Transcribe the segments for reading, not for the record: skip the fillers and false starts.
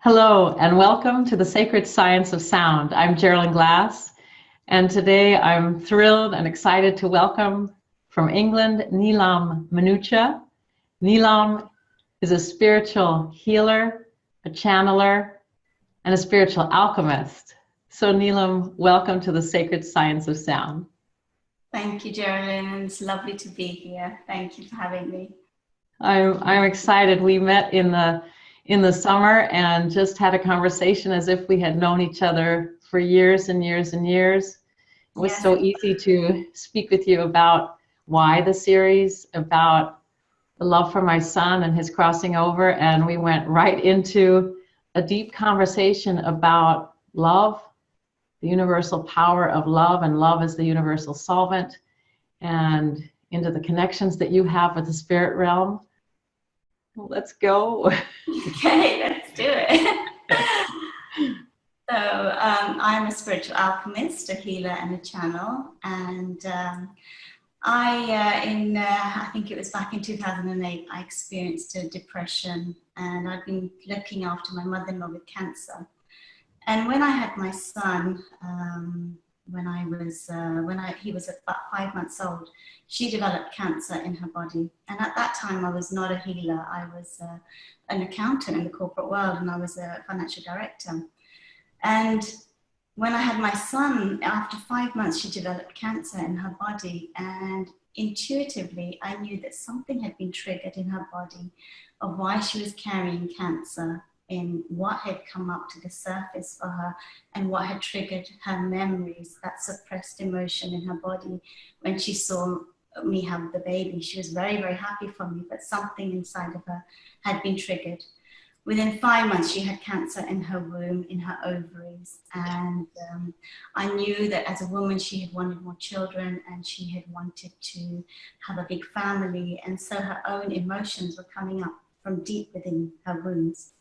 Hello, and welcome to the Sacred Science of Sound. I'm Geraldine Glass, and today I'm thrilled and excited to welcome from England, Neelam Minocha. Neelam is a spiritual healer, a channeler, and a spiritual alchemist. So Neelam, welcome to the Sacred Science of Sound. Thank you, Geraldine. It's lovely to be here. Thank you for having me. I'm excited. We met in the summer and just had a conversation as if we had known each other for years and years and years. It was so easy to speak with you about why the series, about the love for my son and his crossing over, and we went right into a deep conversation about love, the universal power of love, and love as the universal solvent, and into the connections that you have with the spirit realm. Let's go. Okay, let's do it. So I'm a spiritual alchemist, a healer, and a channel. And I think it was back in 2008, I experienced a depression, and I'd been looking after my mother-in-law with cancer. And when I had my son, he was about 5 months old, she developed cancer in her body. And at that time, I was not a healer. I was an accountant in the corporate world, and I was a financial director. And when I had my son, after 5 months, she developed cancer in her body. And intuitively, I knew that something had been triggered in her body of why she was carrying cancer, in what had come up to the surface for her and what had triggered her memories, that suppressed emotion in her body. When she saw me have the baby, she was very, very happy for me, but something inside of her had been triggered. Within 5 months, she had cancer in her womb, in her ovaries. And I knew that as a woman, she had wanted more children, and she had wanted to have a big family. And so her own emotions were coming up from deep within her wounds.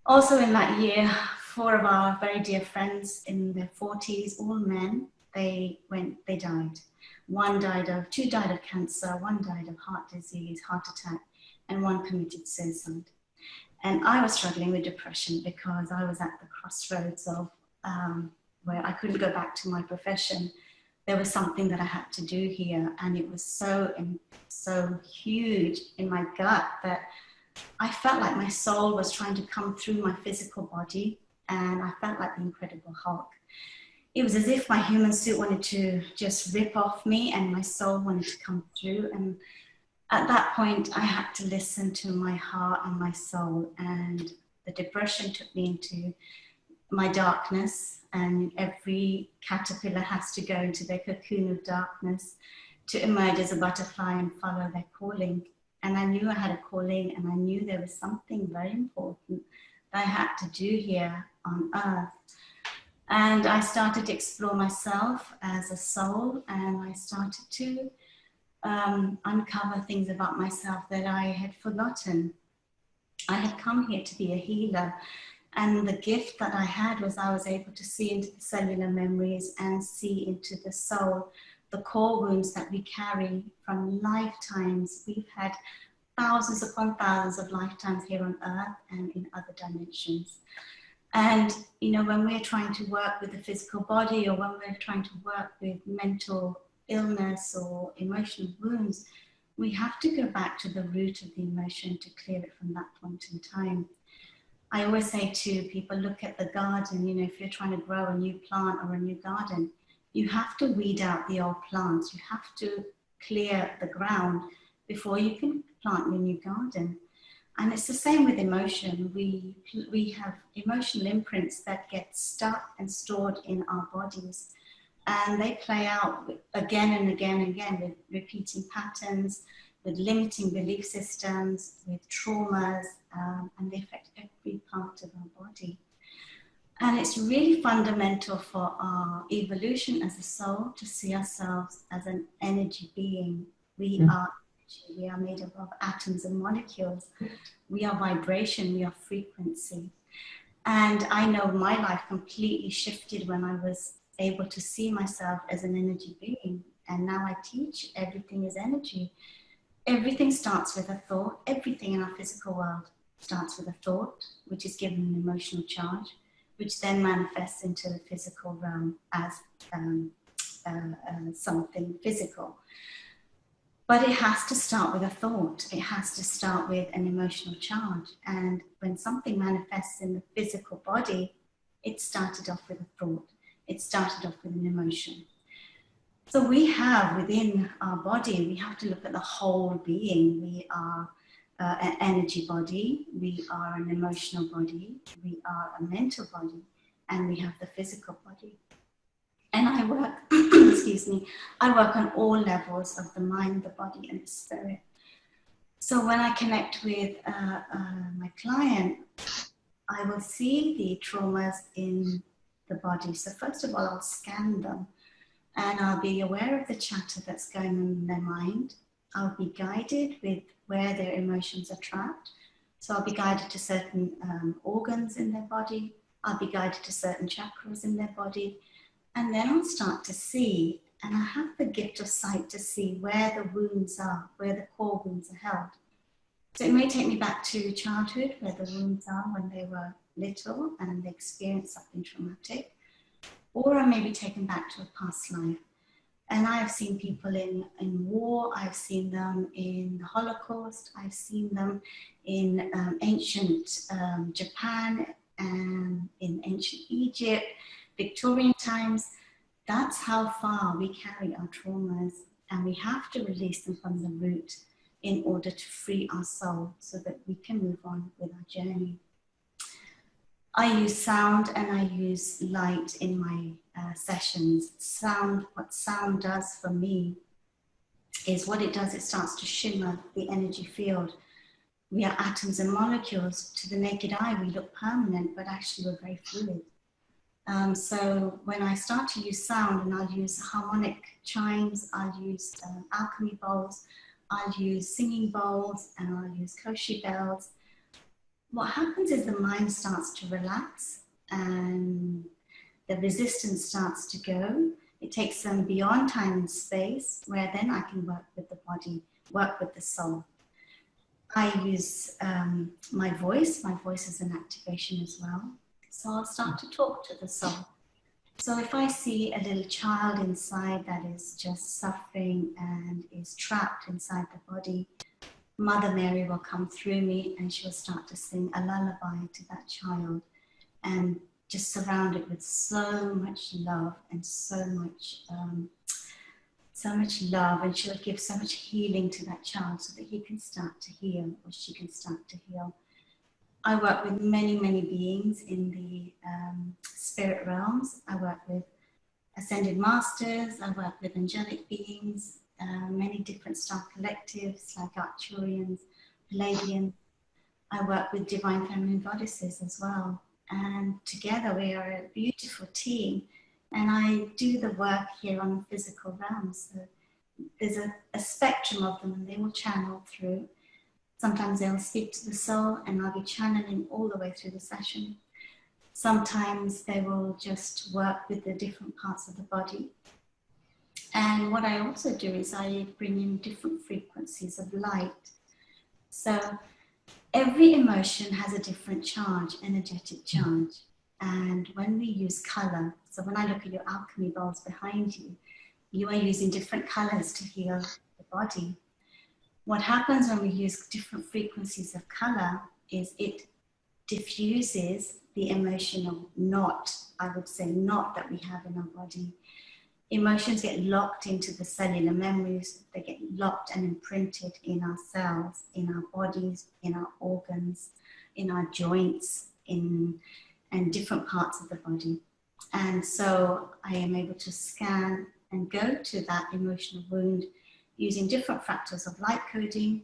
Also in that year, 4 of our very dear friends in their 40s, all men, they died. Two died of cancer, 1 died of heart disease, heart attack, and 1 committed suicide. And I was struggling with depression because I was at the crossroads of where I couldn't go back to my profession. There was something that I had to do here, and it was so huge in my gut that I felt like my soul was trying to come through my physical body, and I felt like the Incredible Hulk. It was as if my human suit wanted to just rip off me, and my soul wanted to come through. And at that point, I had to listen to my heart and my soul, and the depression took me into my darkness, and every caterpillar has to go into their cocoon of darkness to emerge as a butterfly and follow their calling. And I knew I had a calling, and I knew there was something very important that I had to do here on earth. And I started to explore myself as a soul, and I started to uncover things about myself that I had forgotten. I had come here to be a healer, and the gift that I had was I was able to see into the cellular memories and see into the soul, the core wounds that we carry from lifetimes. We've had thousands upon thousands of lifetimes here on earth and in other dimensions. And, you know, when we're trying to work with the physical body, or when we're trying to work with mental illness or emotional wounds, we have to go back to the root of the emotion to clear it from that point in time. I always say to people, look at the garden. You know, if you're trying to grow a new plant or a new garden, you have to weed out the old plants. You have to clear the ground before you can plant your new garden. And it's the same with emotion. We have emotional imprints that get stuck and stored in our bodies. And they play out again and again and again with repeating patterns, with limiting belief systems, with traumas, and they affect every part of our body. And it's really fundamental for our evolution as a soul to see ourselves as an energy being. We are energy. We are made up of atoms and molecules. We are vibration. We are frequency. And I know my life completely shifted when I was able to see myself as an energy being. And now I teach everything is energy. Everything starts with a thought. Everything in our physical world starts with a thought, which is given an emotional charge, which then manifests into the physical realm as something physical. But it has to start with a thought. It has to start with an emotional charge. And when something manifests in the physical body, it started off with a thought. It started off with an emotion. So we have within our body, we have to look at the whole being. We are an energy body, we are an emotional body, we are a mental body, and we have the physical body. And I work, excuse me, I work on all levels of the mind, the body, and the spirit. So when I connect with my client, I will see the traumas in the body. So first of all, I'll scan them, and I'll be aware of the chatter that's going on in their mind. I'll be guided with where their emotions are trapped. So I'll be guided to certain organs in their body. I'll be guided to certain chakras in their body. And then I'll start to see, and I have the gift of sight to see where the wounds are, where the core wounds are held. So it may take me back to childhood, where the wounds are when they were little and they experienced something traumatic. Or I may be taken back to a past life. And I have seen people in war, I've seen them in the Holocaust, I've seen them in ancient Japan and in ancient Egypt, Victorian times. That's how far we carry our traumas, and we have to release them from the root in order to free our soul so that we can move on with our journey. I use sound and I use light in my sessions. Sound, what sound does for me is what it does, it starts to shimmer the energy field. We are atoms and molecules. To the naked eye, we look permanent, but actually we're very fluid. So when I start to use sound, and I'll use harmonic chimes, I'll use alchemy bowls, I'll use singing bowls, and I'll use koshi bells. What happens is the mind starts to relax and the resistance starts to go. It takes them beyond time and space, where then I can work with the body, work with the soul. I use my voice. My voice is an activation as well. So I'll start to talk to the soul. So if I see a little child inside that is just suffering and is trapped inside the body, Mother Mary will come through me and she will start to sing a lullaby to that child, and just surround it with so much love and so much love, and she'll give so much healing to that child so that he can start to heal, or she can start to heal. I work with many, many beings in the spirit realms. I work with ascended masters, I work with angelic beings, many different star collectives like Arcturians, Palladians. I work with divine feminine goddesses as well. And together we are a beautiful team. And I do the work here on the physical realm. So there's a spectrum of them, and they will channel through. Sometimes they'll speak to the soul, and I'll be channeling all the way through the session. Sometimes they will just work with the different parts of the body. And what I also do is I bring in different frequencies of light. So every emotion has a different charge, energetic charge. And when we use color, so when I look at your alchemy bowls behind you, you are using different colors to heal the body. What happens when we use different frequencies of color is it diffuses the emotional knot, I would say knot that we have in our body. Emotions get locked into the cellular memories, they get locked and imprinted in our cells, in our bodies, in our organs, in our joints, and different parts of the body. And so I am able to scan and go to that emotional wound using different fractals of light coding,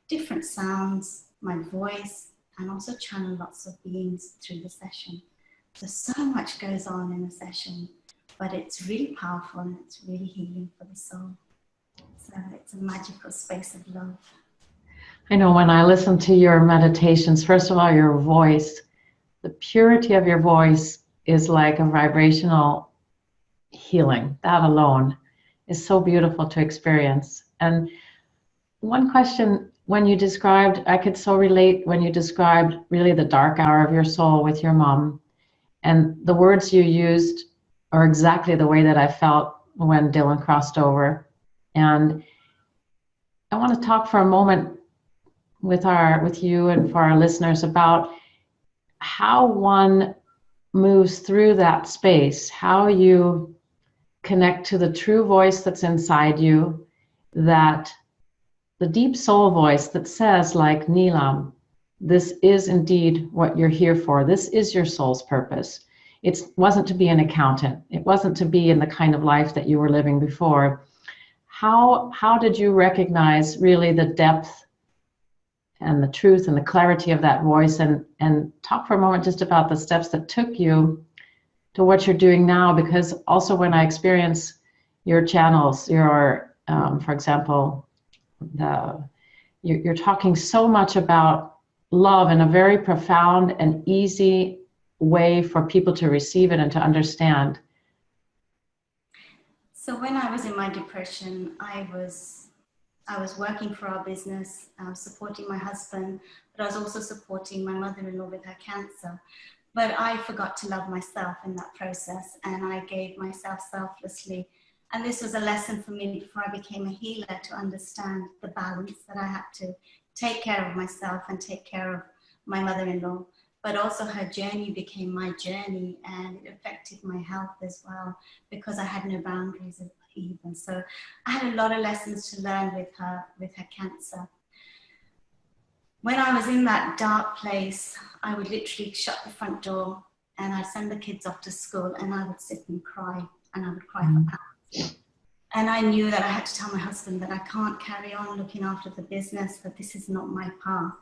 different sounds, my voice, and also channel lots of beings through the session. So much goes on in a session, but it's really powerful and it's really healing for the soul. So it's a magical space of love. I know when I listen to your meditations, first of all, your voice, the purity of your voice is like a vibrational healing. That alone is so beautiful to experience. And one question when you described, I could so relate when you described really the dark hour of your soul with your mom, and the words you used are exactly the way that I felt when Dylan crossed over. And I want to talk for a moment with you and for our listeners about how one moves through that space, how you connect to the true voice that's inside you, that the deep soul voice that says, like Neelam, this is indeed what you're here for. This is your soul's purpose. It wasn't to be an accountant. It wasn't to be in the kind of life that you were living before. How did you recognize really the depth and the truth and the clarity of that voice, and talk for a moment just about the steps that took you to what you're doing now? Because also when I experience your channels, for example, you're talking so much about love in a very profound and easy way for people to receive it and to understand. So when I was in my depression, I was working for our business, supporting my husband, but I was also supporting my mother-in-law with her cancer. But I forgot to love myself in that process, and I gave myself selflessly. And this was a lesson for me before I became a healer, to understand the balance that I had to take care of myself and take care of my mother-in-law. But also her journey became my journey, and it affected my health as well, because I had no boundaries even. So I had a lot of lessons to learn with her cancer. When I was in that dark place, I would literally shut the front door and I'd send the kids off to school, and I would sit and cry, and I would cry for hours. And I knew that I had to tell my husband that I can't carry on looking after the business, that this is not my path.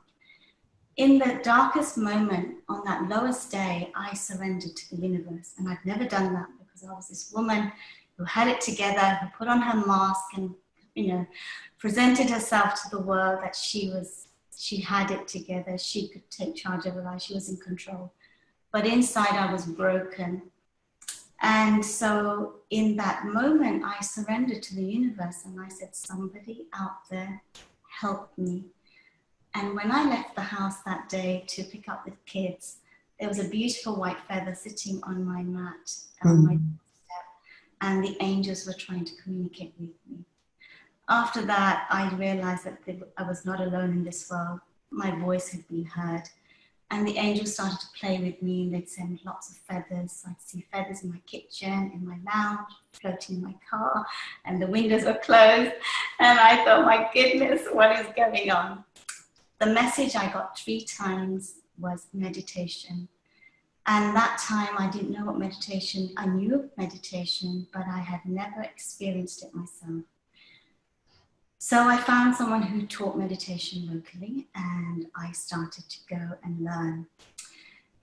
In the darkest moment, on that lowest day, I surrendered to the universe. And I'd never done that, because I was this woman who had it together, who put on her mask and, presented herself to the world that she had it together. She could take charge of her life. She was in control. But inside I was broken. And so in that moment, I surrendered to the universe, and I said, somebody out there help me. And when I left the house that day to pick up the kids, there was a beautiful white feather sitting on my mat, on my doorstep, and the angels were trying to communicate with me. After that, I realized that I was not alone in this world. My voice had been heard. And the angels started to play with me, and they'd send lots of feathers. I'd see feathers in my kitchen, in my lounge, floating in my car, and the windows were closed. And I thought, my goodness, what is going on? The message I got 3 times was meditation. And that time I didn't know what meditation, I knew of meditation, but I had never experienced it myself. So I found someone who taught meditation locally, and I started to go and learn.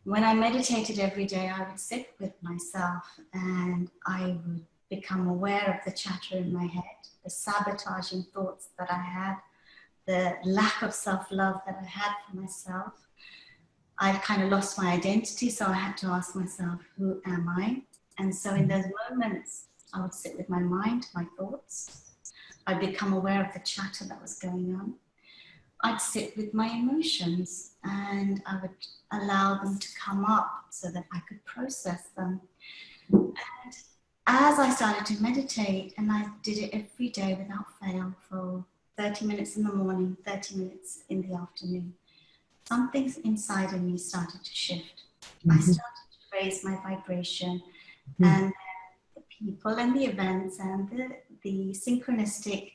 When I meditated every day, I would sit with myself, and I would become aware of the chatter in my head, the sabotaging thoughts that I had, the lack of self-love that I had for myself. I kind of lost my identity, so I had to ask myself, who am I? And so in those moments, I would sit with my mind, my thoughts. I'd become aware of the chatter that was going on. I'd sit with my emotions, and I would allow them to come up so that I could process them. And as I started to meditate, and I did it every day without fail for 30 minutes in the morning, 30 minutes in the afternoon, something inside of me started to shift. I started to raise my vibration, and the people and the events and the synchronistic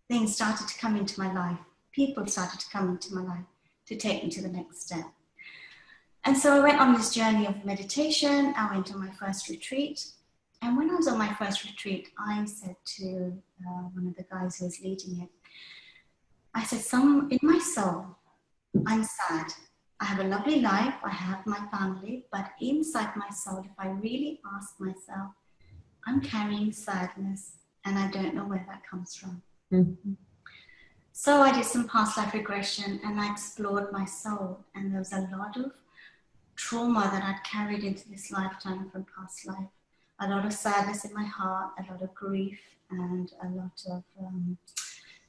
things started to come into my life. People started to come into my life to take me to the next step. And so I went on this journey of meditation. I went on my first retreat. And when I was on my first retreat, I said to one of the guys who was leading it, I said, in my soul, I'm sad. I have a lovely life, I have my family, but inside my soul, if I really ask myself, I'm carrying sadness, and I don't know where that comes from. So I did some past life regression, and I explored my soul, and there was a lot of trauma that I'd carried into this lifetime from past life. A lot of sadness in my heart, a lot of grief, and a lot of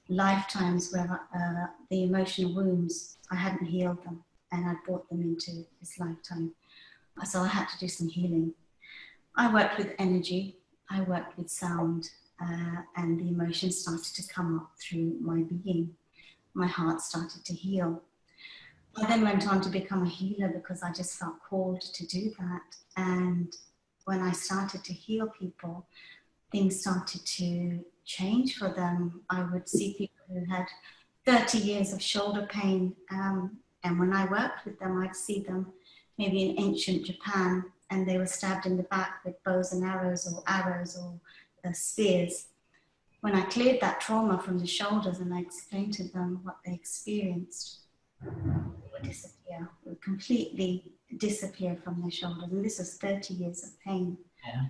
lifetimes where the emotional wounds, I hadn't healed them, and I brought them into this lifetime. So I had to do some healing. I worked with energy, I worked with sound, and the emotions started to come up through my being. My heart started to heal. I then went on to become a healer because I just felt called to do that. And when I started to heal people, things started to change for them. I would see people who had 30 years of shoulder pain. And when I worked with them, I'd see them maybe in ancient Japan, and they were stabbed in the back with bows and arrows or spears. When I cleared that trauma from the shoulders and I explained to them what they experienced, they would disappear, would completely disappear from their shoulders. And this was 30 years of pain. Yeah.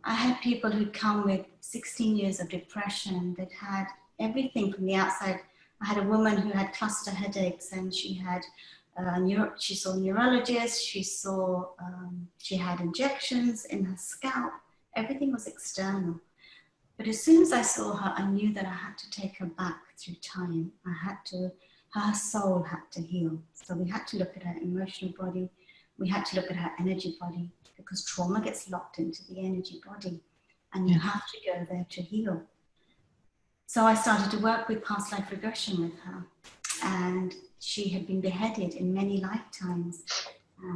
I had people who'd come with 16 years of depression. They'd had everything from the outside. I had a woman who had cluster headaches, and she had she saw a neurologist, she had injections in her scalp. Everything was external. But as soon as I saw her, I knew that I had to take her back through time. Her soul had to heal. So we had to look at her emotional body. We had to look at her energy body, because trauma gets locked into the energy body, and you have to go there to heal. So I started to work with past life regression with her, and she had been beheaded in many lifetimes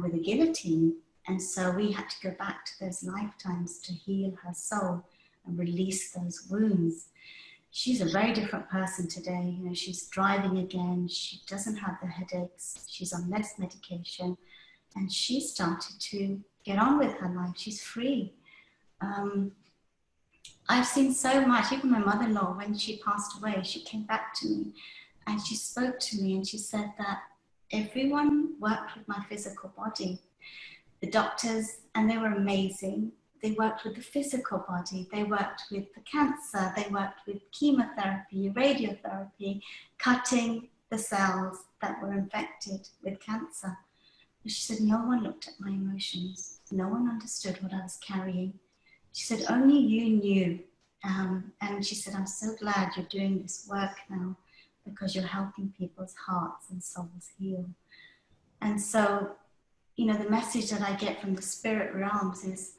with a guillotine. And so we had to go back to those lifetimes to heal her soul and release those wounds. She's a very different person today. You know, she's driving again. She doesn't have the headaches. She's on less medication, and she started to get on with her life. She's free. I've seen so much. Even my mother-in-law, when she passed away, she came back to me and she spoke to me, and she said that everyone worked with my physical body. The doctors, and they were amazing. They worked with the physical body. They worked with the cancer. They worked with chemotherapy, radiotherapy, cutting the cells that were infected with cancer. But she said, no one looked at my emotions. No one understood what I was carrying. She said, only you knew. And she said, I'm so glad you're doing this work now, because you're helping people's hearts and souls heal. And so, you know, the message that I get from the spirit realms is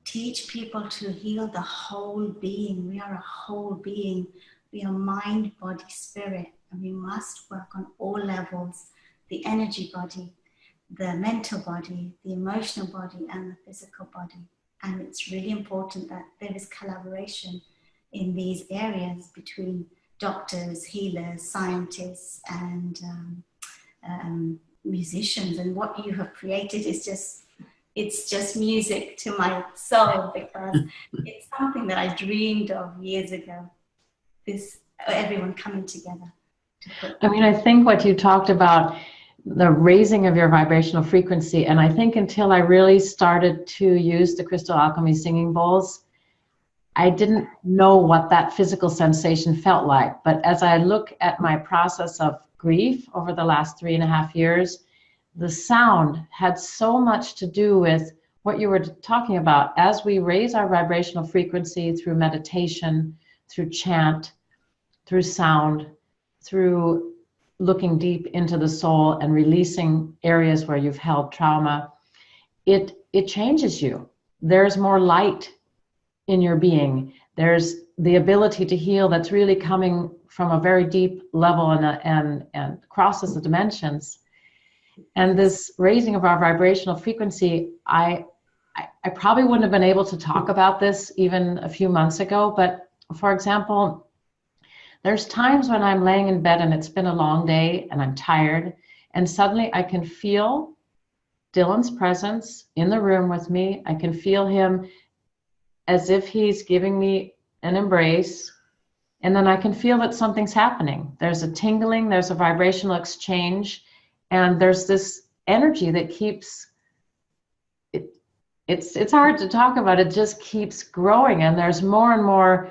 teach people to heal the whole being. We are a whole being. We are mind, body, spirit, and we must work on all levels: the energy body, the mental body, the emotional body, and the physical body. And it's really important that there is collaboration in these areas between doctors, healers, scientists, and musicians. And what you have created is just music to my soul, because it's something that I dreamed of years ago. Everyone coming together. I mean, I think what you talked about, the raising of your vibrational frequency, and I think until I really started to use the Crystal Alchemy singing bowls, I didn't know what that physical sensation felt like. But as I look at my process of grief over the last 3.5 years, the sound had so much to do with what you were talking about. As we raise our vibrational frequency through meditation, through chant, through sound, through looking deep into the soul and releasing areas where you've held trauma, it changes you. There's more light in your being. There's the ability to heal that's really coming from a very deep level and crosses the dimensions. And this raising of our vibrational frequency, I probably wouldn't have been able to talk about this even a few months ago. But for example, there's times when I'm laying in bed and it's been a long day and I'm tired, and suddenly I can feel Dylan's presence in the room with me. I can feel him as if he's giving me an embrace, and then I can feel that something's happening. There's a tingling, there's a vibrational exchange, and there's this energy that keeps it's hard to talk about. It just keeps growing, and there's more and more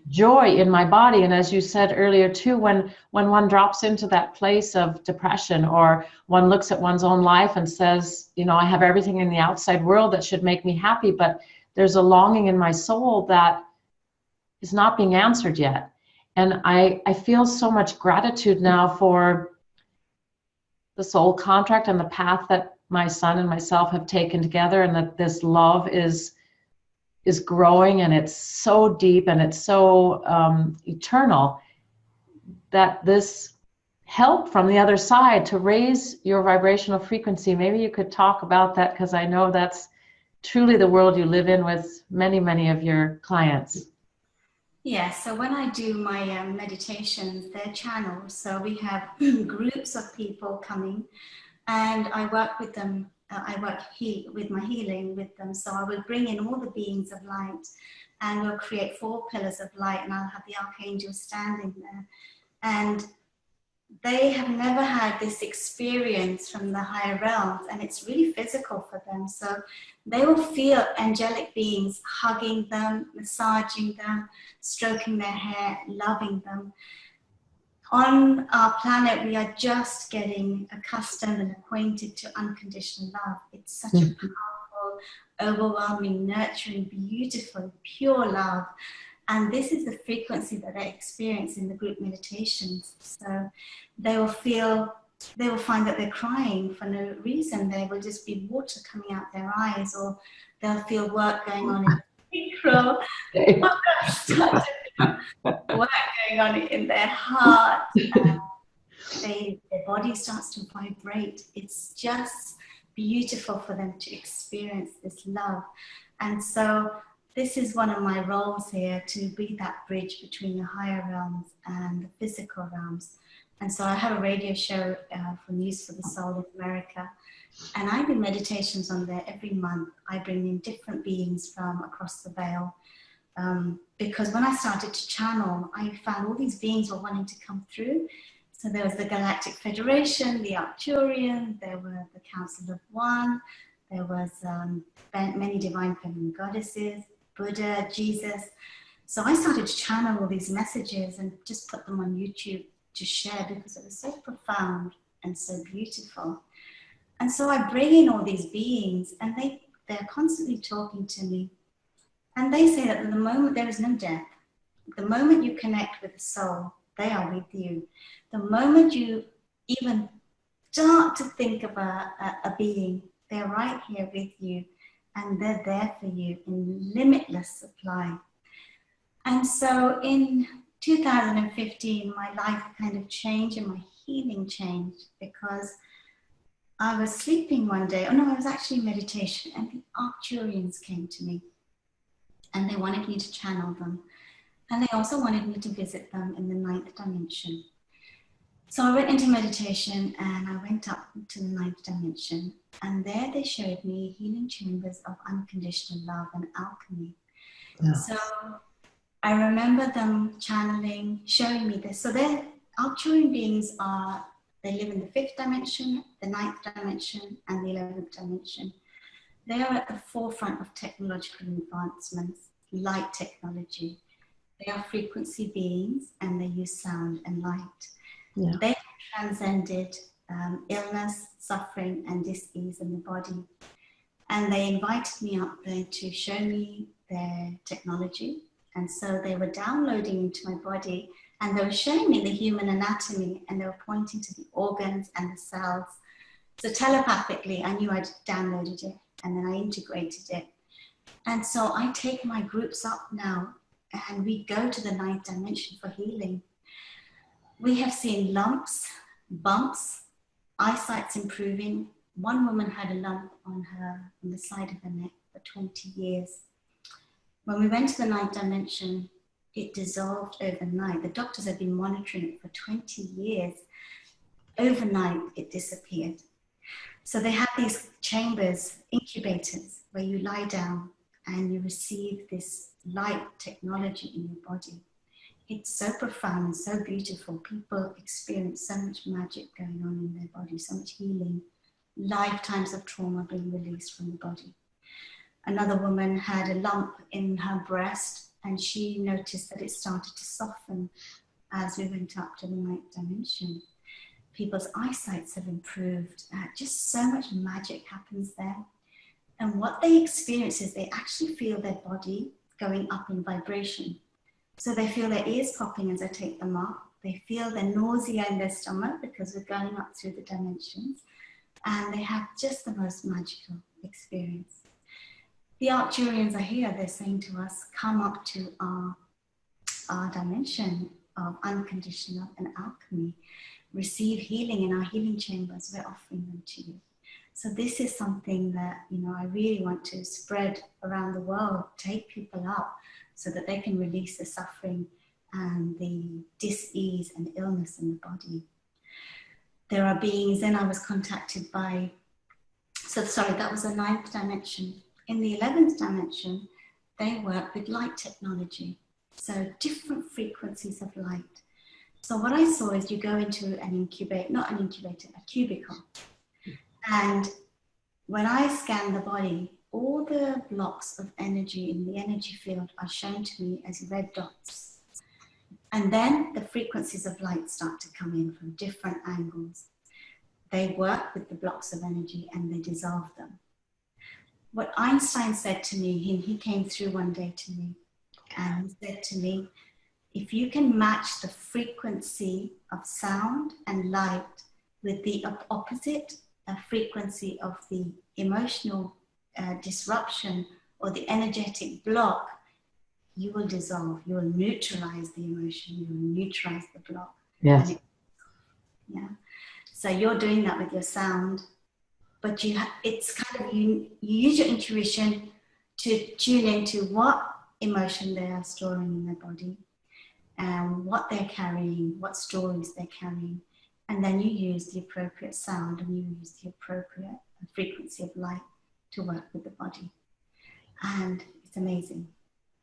joy in my body. And as you said earlier too, when one drops into that place of depression, or one looks at one's own life and says, you know, I have everything in the outside world that should make me happy, but there's a longing in my soul that is not being answered yet. And I feel so much gratitude now for the soul contract and the path that my son and myself have taken together, and that this love is growing, and it's so deep, and it's so eternal, that this help from the other side to raise your vibrational frequency. Maybe you could talk about that, because I know that's truly the world you live in with many, many of your clients. Yeah, so when I do my meditations, they're channels. So we have groups of people coming, and I work with them. I work with my healing with them. So I will bring in all the beings of light, and we'll create 4 pillars of light, and I'll have the archangel standing there. And they have never had this experience from the higher realms, and it's really physical for them. So they will feel angelic beings hugging them, massaging them, stroking their hair, loving them. On our planet, we are just getting accustomed and acquainted to unconditional love. It's such a powerful, overwhelming, nurturing, beautiful, pure love. And this is the frequency that they experience in the group meditations. So they will find that they're crying for no reason. There will just be water coming out their eyes, or they'll feel work going on in the sacral, work going on in their heart. Their body starts to vibrate. It's just beautiful for them to experience this love. And so this is one of my roles here, to be that bridge between the higher realms and the physical realms. And so I have a radio show for News for the Soul in America, and I do meditations on there every month. I bring in different beings from across the veil, because when I started to channel, I found all these beings were wanting to come through. So there was the Galactic Federation, the Arcturian, there were the Council of One, there was many divine feminine goddesses, Buddha, Jesus. So I started to channel all these messages and just put them on YouTube to share, because it was so profound and so beautiful. And so I bring in all these beings, and they're constantly talking to me. And they say that at the moment there is no death. The moment you connect with the soul, they are with you. The moment you even start to think of a being, they're right here with you, and they're there for you in limitless supply. And so in 2015, my life kind of changed, and my healing changed, because I was sleeping one day. Oh no, I was actually in meditation, and the Arcturians came to me, and they wanted me to channel them. And they also wanted me to visit them in the 9th dimension. So I went into meditation, and I went up to the 9th dimension, and there they showed me healing chambers of unconditional love and alchemy. Yeah. So I remember them channeling, showing me this. So their Arcturian beings they live in the 5th dimension, the 9th dimension, and the 11th dimension. They are at the forefront of technological advancements, light technology. They are frequency beings, and they use sound and light. Yeah. They transcended illness, suffering, and dis-ease in the body. And they invited me up there to show me their technology. And so they were downloading into my body, and they were showing me the human anatomy, and they were pointing to the organs and the cells. So telepathically, I knew I'd downloaded it, and then I integrated it. And so I take my groups up now, and we go to the 9th dimension for healing. We have seen lumps, bumps, eyesight's improving. One woman had a lump on the side of her neck for 20 years. When we went to the 9th dimension, it dissolved overnight. The doctors had been monitoring it for 20 years. Overnight, it disappeared. So they have these chambers, incubators, where you lie down and you receive this light technology in your body. It's so profound and so beautiful. People experience so much magic going on in their body, so much healing, lifetimes of trauma being released from the body. Another woman had a lump in her breast, and she noticed that it started to soften as we went up to the 9th dimension. People's eyesights have improved. Just so much magic happens there. And what they experience is they actually feel their body going up in vibration. So they feel their ears popping as I take them up. They feel the nausea in their stomach because we're going up through the dimensions. And they have just the most magical experience. The Arcturians are here. They're saying to us, come up to our dimension of unconditional and alchemy. Receive healing in our healing chambers. We're offering them to you. So this is something that, you know, I really want to spread around the world, take people up so that they can release the suffering and the dis-ease and illness in the body. There are beings, then I was contacted by, so sorry, that was the 9th dimension. In the 11th dimension, they work with light technology. So different frequencies of light. So what I saw is you go into an incubator, not an incubator, a cubicle. And when I scan the body, all the blocks of energy in the energy field are shown to me as red dots. And then the frequencies of light start to come in from different angles. They work with the blocks of energy and they dissolve them. What Einstein said to me, he came through one day to me, and he said to me, if you can match the frequency of sound and light with the opposite frequency of the emotional disruption or the energetic block, you will dissolve, you will neutralize the emotion, you will neutralize the block. Yes. Yeah. So you're doing that with your sound, but it's kind of, you use your intuition to tune into what emotion they are storing in their body and what they're carrying, what stories they're carrying. And then you use the appropriate sound and you use the appropriate frequency of light to work with the body. And it's amazing.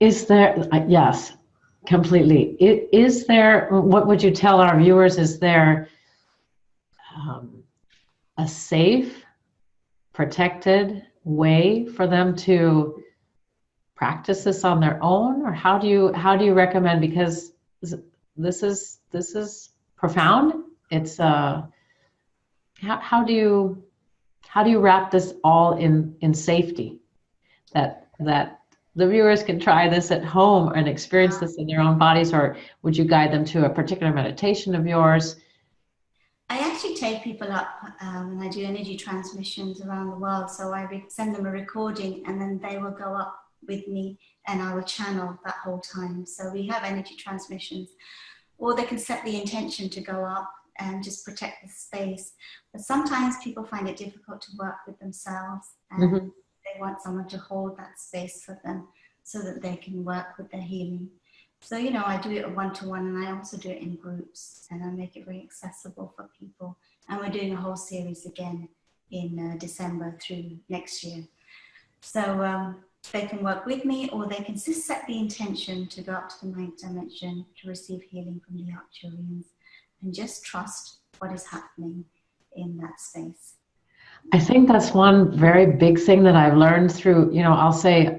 Is there, yes, completely. Is there, what would you tell our viewers, is there a safe, protected way for them to practice this on their own? Or how do you recommend, because this is profound. It's how do you wrap this all in safety, that the viewers can try this at home and experience this in their own bodies? Or would you guide them to a particular meditation of yours? I actually take people up when I do energy transmissions around the world. So I send them a recording and then they will go up with me and I will channel that whole time. So we have energy transmissions, or they can set the intention to go up and just protect the space. But sometimes people find it difficult to work with themselves and they want someone to hold that space for them so that they can work with their healing. So, you know, I do it one-to-one and I also do it in groups and I make it very accessible for people. And we're doing a whole series again in December through next year. So they can work with me, or they can just set the intention to go up to the 9th dimension to receive healing from the Arcturians and just trust what is happening in that space. I think that's one very big thing that I've learned through, you know, I'll say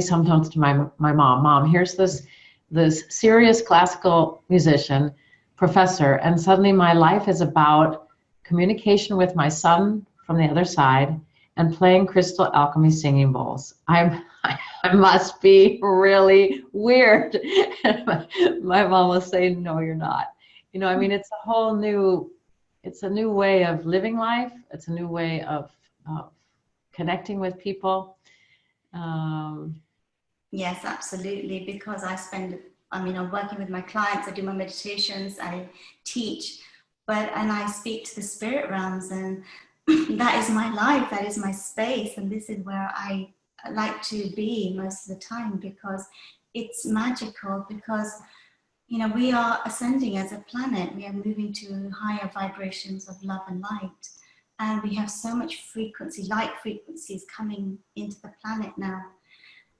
sometimes to my mom, here's this serious classical musician, professor, and suddenly my life is about communication with my son from the other side and playing crystal alchemy singing bowls. I must be really weird. My mom will say, no, you're not. You know, I mean, it's a new way of living life. It's a new way of connecting with people. Yes, absolutely. Because I'm working with my clients, I do my meditations, I teach, and I speak to the spirit realms, and that is my life, that is my space, and this is where I like to be most of the time, because it's magical, because, you know, we are ascending as a planet, we are moving to higher vibrations of love and light, and we have so much frequency, light frequencies coming into the planet now.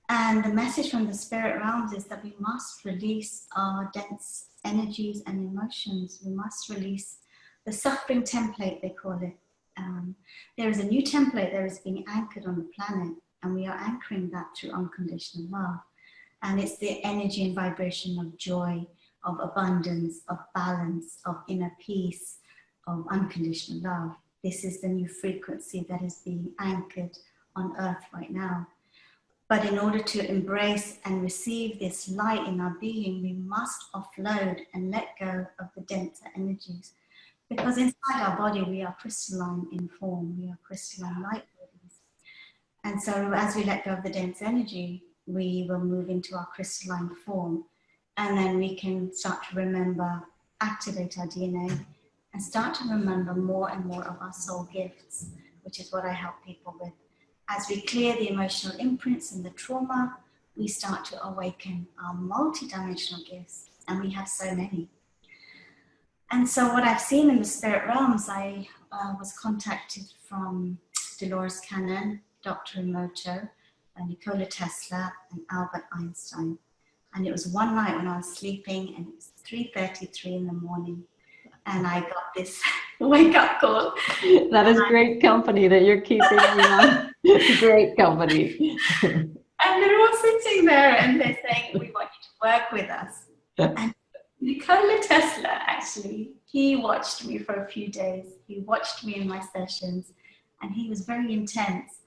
And the message from the spirit realms is that we must release our dense energies and emotions. We must release the suffering template, they call it. There is a new template that is being anchored on the planet, and we are anchoring that through unconditional love. And it's the energy and vibration of joy, of abundance, of balance, of inner peace, of unconditional love. This is the new frequency that is being anchored on Earth right now. But in order to embrace and receive this light in our being, we must offload and let go of the denser energies. Because inside our body, we are crystalline in form. We are crystalline light bodies. And so as we let go of the dense energy, we will move into our crystalline form. And then we can start to remember, activate our DNA, and start to remember more and more of our soul gifts, which is what I help people with. As we clear the emotional imprints and the trauma, we start to awaken our multidimensional gifts, and we have so many. And so what I've seen in the spirit realms, I was contacted from Dolores Cannon, Dr. Emoto, Nikola Tesla, and Albert Einstein. And it was one night when I was sleeping, and it was 3:33 in the morning, and I got this wake-up call. That is great company that you're keeping me on. Great company. And they're all sitting there, and they're saying, we want you to work with us. And Nikola Tesla, actually, he watched me for a few days. He watched me in my sessions, and he was very intense.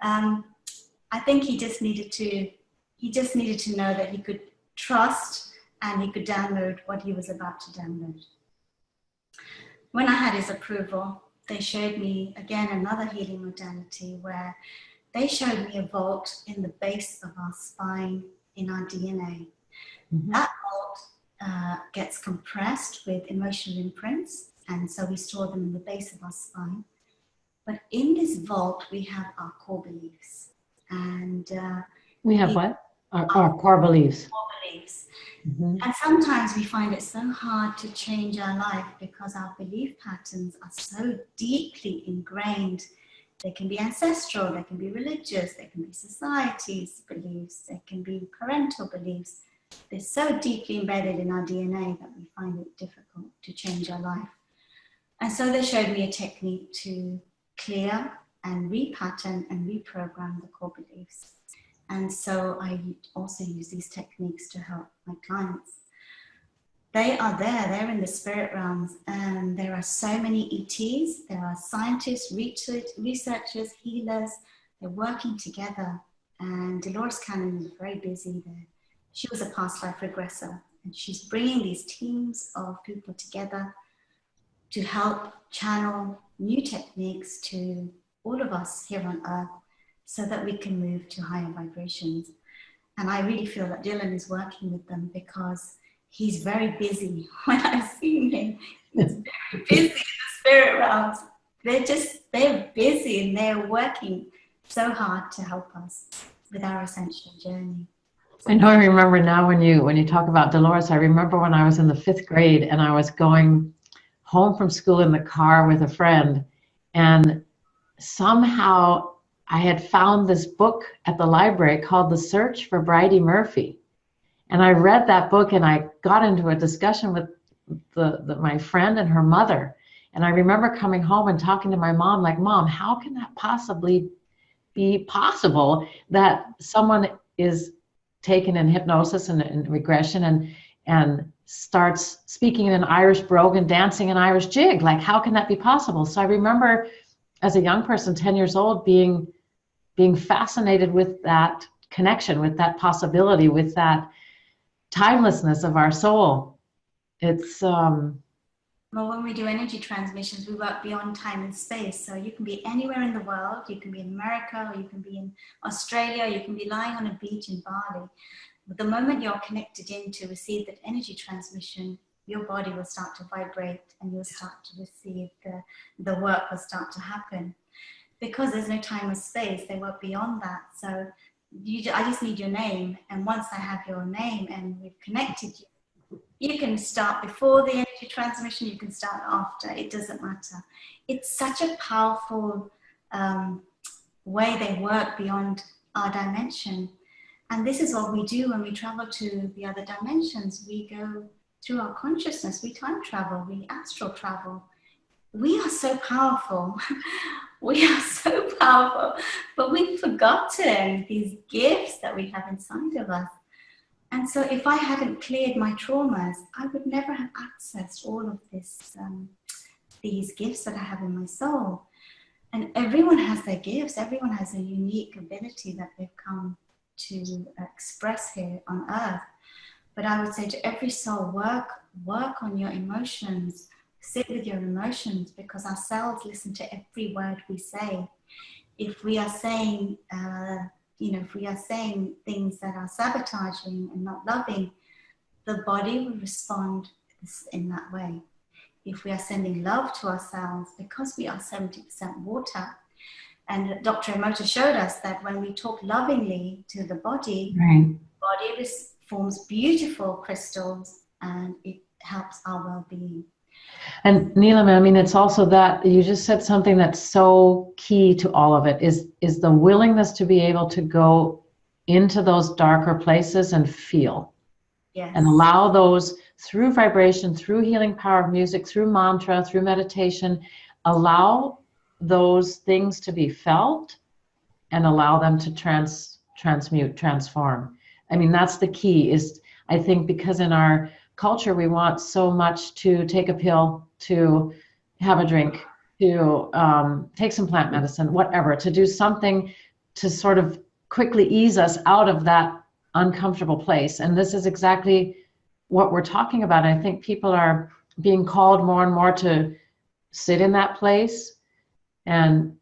I think he just needed to know that he could trust and he could download what he was about to download. When I had his approval, they showed me again another healing modality where they showed me a vault in the base of our spine in our DNA. Mm-hmm. That vault gets compressed with emotional imprints, and so we store them in the base of our spine. But in this vault, we have our core beliefs. And we have what? Our core beliefs. Core beliefs. Mm-hmm. And sometimes we find it so hard to change our life because our belief patterns are so deeply ingrained. They can be ancestral, they can be religious, they can be society's beliefs, they can be parental beliefs. They're so deeply embedded in our DNA that we find it difficult to change our life. And so they showed me a technique to clear and repattern and reprogram the core beliefs. And so I also use these techniques to help my clients. They are there, they're in the spirit realms, and there are so many ETs, there are scientists, researchers, healers, they're working together. And Dolores Cannon is very busy there. She was a past life regressor, and she's bringing these teams of people together to help channel new techniques to all of us here on Earth so that we can move to higher vibrations. And I really feel that Dylan is working with them because he's very busy. When I've seen him, he's very busy in the spirit realms. They're busy and they're working so hard to help us with our ascension journey. I know. I remember now when you talk about Dolores, I remember when I was in the 5th grade and I was going home from school in the car with a friend, and somehow I had found this book at the library called The Search for Bridie Murphy. And I read that book and I got into a discussion with my friend and her mother. And I remember coming home and talking to my mom, like, Mom, how can that possibly be possible that someone is taken in hypnosis and regression and starts speaking in an Irish brogue and dancing an Irish jig? Like, how can that be possible? So I remember as a young person, 10 years old, being fascinated with that connection, with that possibility, with that timelessness of our soul. It's well, when we do energy transmissions, we work beyond time and space. So you can be anywhere in the world. You can be in America, or you can be in Australia, you can be lying on a beach in Bali. But the moment you're connected in to receive that energy transmission, your body will start to vibrate and you'll start to receive the work will start to happen. Because there's no time or space, they work beyond that. So I just need your name. And once I have your name and we've connected you, you can start before the energy transmission, you can start after, it doesn't matter. It's such a powerful way they work beyond our dimension. And this is what we do when we travel to the other dimensions. We go through our consciousness, we time travel, we astral travel. We are so powerful. We are so powerful, but we've forgotten these gifts that we have inside of us. And so if I hadn't cleared my traumas, I would never have accessed all of this, these gifts that I have in my soul. And everyone has their gifts. Everyone has a unique ability that they've come to express here on earth. But I would say to every soul, work on your emotions, sit with your emotions, because our cells listen to every word we say. If we are saying, if we are saying things that are sabotaging and not loving, the body will respond in that way. If we are sending love to ourselves, because we are 70% water, and Dr. Emoto showed us that when we talk lovingly to the body, Right. the body forms beautiful crystals, and it helps our well-being. And Neelam, I mean, it's also that you just said something that's so key to all of it is the willingness to be able to go into those darker places and feel. Yes. And allow those through vibration, through healing power of music, through mantra, through meditation, allow those things to be felt and allow them to transmute, transform. I mean, that's the key is, I think, because in our culture, we want so much to take a pill, to have a drink, to take some plant medicine, whatever, to do something to sort of quickly ease us out of that uncomfortable place. And this is exactly what we're talking about. I think people are being called more and more to sit in that place. And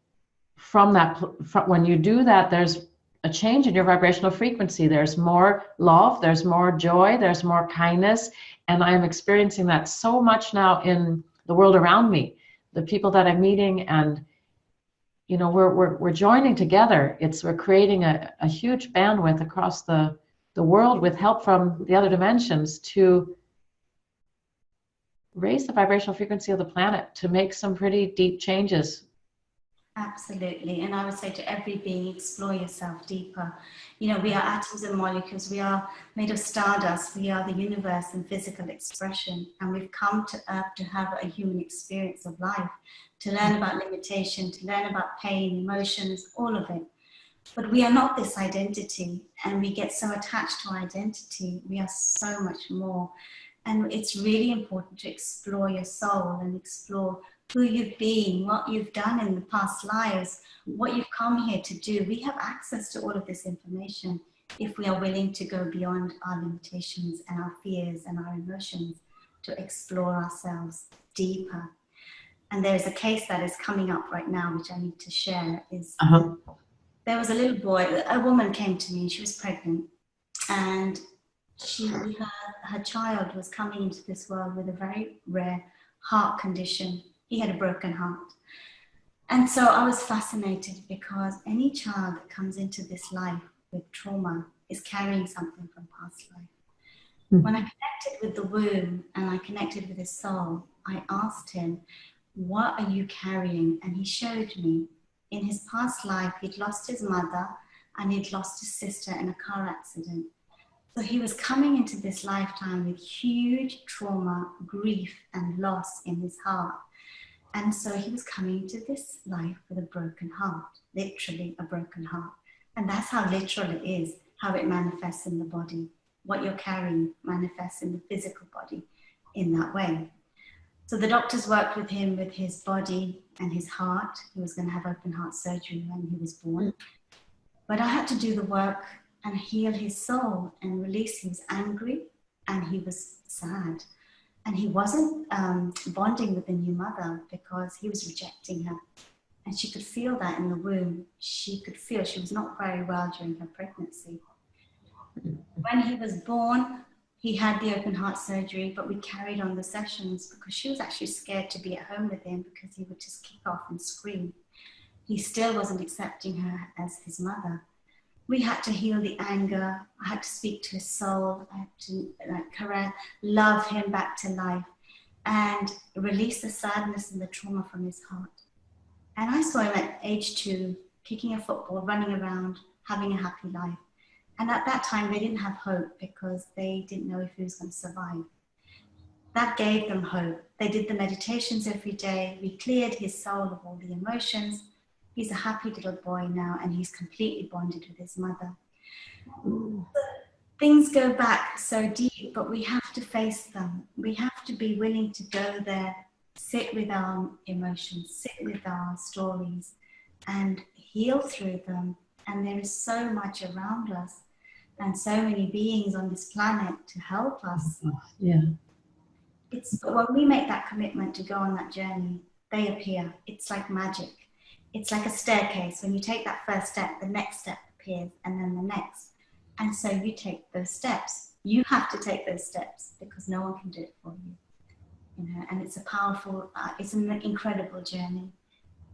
from that, when you do that, there's a change in your vibrational frequency. There's more love, there's more joy, there's more kindness. And I'm experiencing that so much now in the world around me, the people that I'm meeting, and you know, we're joining together. We're creating a huge bandwidth across the world with help from the other dimensions to raise the vibrational frequency of the planet, to make some pretty deep changes. Absolutely. And I would say to every being, explore yourself deeper. You know, we are atoms and molecules. We are made of stardust. We are the universe in physical expression. And we've come to Earth to have a human experience of life, to learn about limitation, to learn about pain, emotions, all of it. But we are not this identity, and we get so attached to our identity. We are so much more. And it's really important to explore your soul and explore who you've been, what you've done in the past lives, what you've come here to do. We have access to all of this information if we are willing to go beyond our limitations and our fears and our emotions to explore ourselves deeper. And there's a case that is coming up right now, which I need to share, is there was a little boy, a woman came to me, and she was pregnant, and her child was coming into this world with a very rare heart condition. He had a broken heart. And so I was fascinated, because any child that comes into this life with trauma is carrying something from past life. When I connected with the womb and I connected with his soul, I asked him, what are you carrying? And he showed me. In his past life, he'd lost his mother and he'd lost his sister in a car accident. So he was coming into this lifetime with huge trauma, grief, and loss in his heart. And so he was coming into this life with a broken heart, literally a broken heart. And that's how literal it is, how it manifests in the body. What you're carrying manifests in the physical body in that way. So the doctors worked with him with his body and his heart. He was going to have open heart surgery when he was born. But I had to do the work and heal his soul and release. He was angry and he was sad. And he wasn't bonding with the new mother because he was rejecting her. And she could feel that in the womb. She could feel she was not very well during her pregnancy. When he was born, he had the open heart surgery, but we carried on the sessions because she was actually scared to be at home with him because he would just kick off and scream. He still wasn't accepting her as his mother. We had to heal the anger. I had to speak to his soul. I had to love him back to life and release the sadness and the trauma from his heart. And I saw him at age 2, kicking a football, running around, having a happy life. And at that time, they didn't have hope because they didn't know if he was going to survive. That gave them hope. They did the meditations every day. We cleared his soul of all the emotions. He's a happy little boy now, and he's completely bonded with his mother. Things go back so deep, but we have to face them. We have to be willing to go there, sit with our emotions, sit with our stories, and heal through them. And there is so much around us and so many beings on this planet to help us. Yeah. But when we make that commitment to go on that journey, they appear. It's like magic. It's like a staircase. When you take that first step, the next step appears, and then the next. And so you take those steps. You have to take those steps because no one can do it for you. You know, and it's a powerful, it's an incredible journey.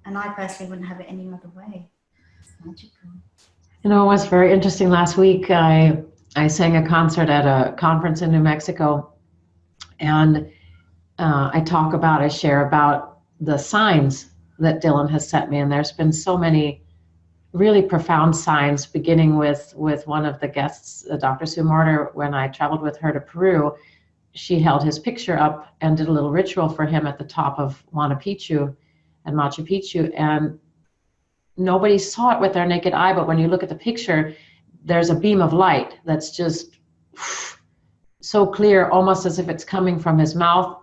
And I personally wouldn't have it any other way. It's magical. You know, it was very interesting. Last week, I sang a concert at a conference in New Mexico, and I share about the signs that Dylan has sent me, and there's been so many really profound signs, beginning with one of the guests, Dr. Sue Mortar. When I traveled with her to Peru, she held his picture up and did a little ritual for him at the top of Machu Picchu, and nobody saw it with their naked eye, but when you look at the picture, there's a beam of light that's just so clear, almost as if it's coming from his mouth